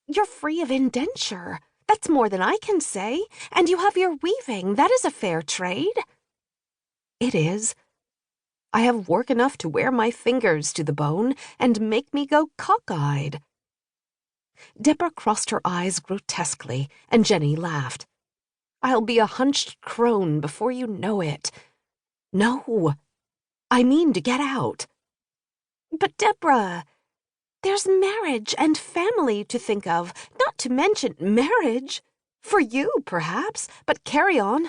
You're free of indenture. That's more than I can say. And you have your weaving. That is a fair trade. It is. I have work enough to wear my fingers to the bone and make me go cock-eyed. Deborah crossed her eyes grotesquely, and Jenny laughed. I'll be a hunched crone before you know it. No, I mean to get out. But Deborah, there's marriage and family to think of, not to mention marriage. For you, perhaps, but carry on.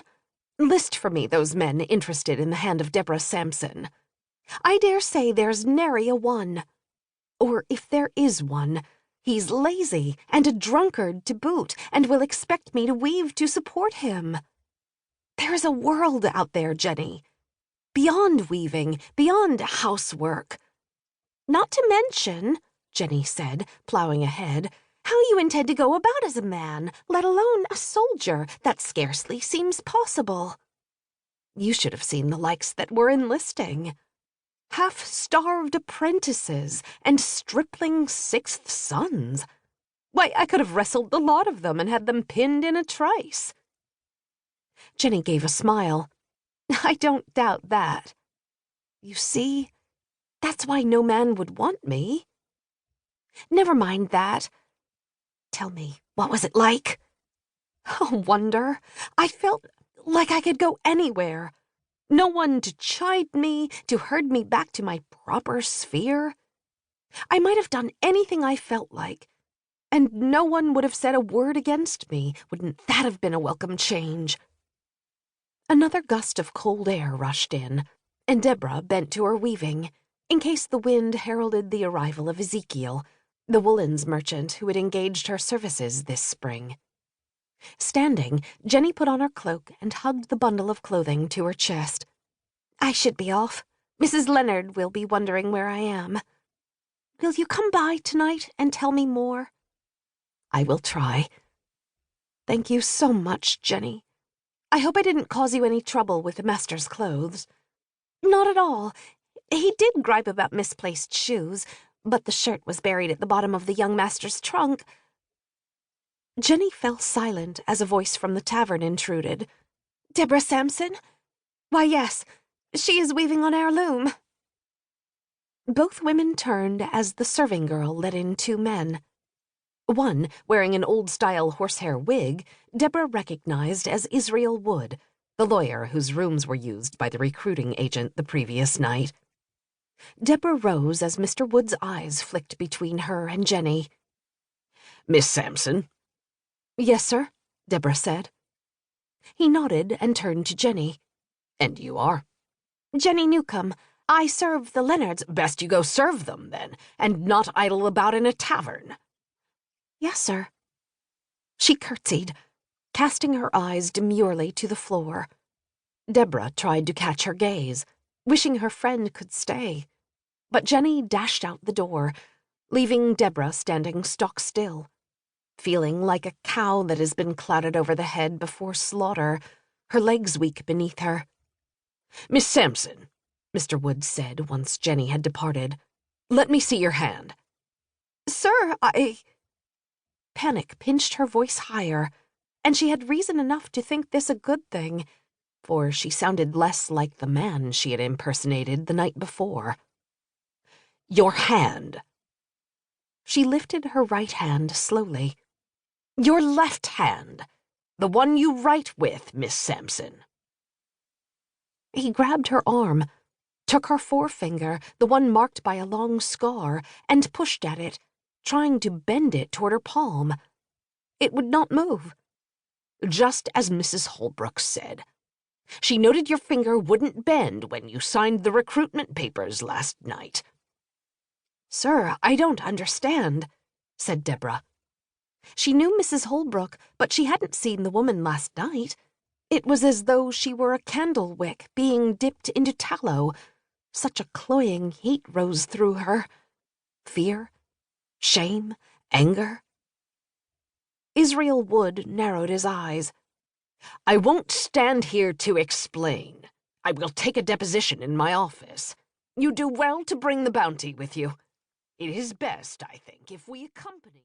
List for me those men interested in the hand of Deborah Sampson. I dare say there's nary a one. Or if there is one, he's lazy and a drunkard to boot, and will expect me to weave to support him. There is a world out there, Jenny. Beyond weaving, beyond housework. Not to mention, Jenny said, plowing ahead, how you intend to go about as a man, let alone a soldier. That scarcely seems possible. You should have seen the likes that were enlisting. Half-starved apprentices and stripling sixth sons. Why, I could have wrestled the lot of them and had them pinned in a trice. Jenny gave a smile. I don't doubt that. You see, that's why no man would want me. Never mind that. Tell me, what was it like? Oh, wonder. I felt like I could go anywhere. No one to chide me, to herd me back to my proper sphere. I might have done anything I felt like, and no one would have said a word against me. Wouldn't that have been a welcome change? Another gust of cold air rushed in, and Deborah bent to her weaving, in case the wind heralded the arrival of Ezekiel, the woolens merchant who had engaged her services this spring. Standing, Jenny put on her cloak and hugged the bundle of clothing to her chest. I should be off. Mrs. Leonard will be wondering where I am. Will you come by tonight and tell me more? I will try. Thank you so much, Jenny. I hope I didn't cause you any trouble with the master's clothes. Not at all. He did gripe about misplaced shoes, but the shirt was buried at the bottom of the young master's trunk. Jenny fell silent as a voice from the tavern intruded. Deborah Sampson? Why, yes, she is weaving on our loom. Both women turned as the serving girl let in two men. One, wearing an old-style horsehair wig, Deborah recognized as Israel Wood, the lawyer whose rooms were used by the recruiting agent the previous night. Deborah rose as Mr. Wood's eyes flicked between her and Jenny. Miss Sampson? Yes, sir, Deborah said. He nodded and turned to Jenny. And you are? Jenny Newcomb. I serve the Leonards. Best you go serve them, then, and not idle about in a tavern. Yes, sir. She curtsied, casting her eyes demurely to the floor. Deborah tried to catch her gaze, wishing her friend could stay. But Jenny dashed out the door, leaving Deborah standing stock still, feeling like a cow that has been clouted over the head before slaughter, her legs weak beneath her. Miss Sampson, Mr. Wood said once Jenny had departed, let me see your hand. Sir, Panic pinched her voice higher, and she had reason enough to think this a good thing, for she sounded less like the man she had impersonated the night before. Your hand. She lifted her right hand slowly. Your left hand. The one you write with, Miss Sampson. He grabbed her arm, took her forefinger, the one marked by a long scar, and pushed at it, trying to bend it toward her palm. It would not move. Just as Mrs. Holbrook said. She noted your finger wouldn't bend when you signed the recruitment papers last night. Sir, I don't understand, said Deborah. She knew Mrs. Holbrook, but she hadn't seen the woman last night. It was as though she were a candle wick being dipped into tallow. Such a cloying heat rose through her. Fear, shame, anger. Israel Wood narrowed his eyes. I won't stand here to explain. I will take a deposition in my office. You do well to bring the bounty with you. It is best, I think, if we accompany...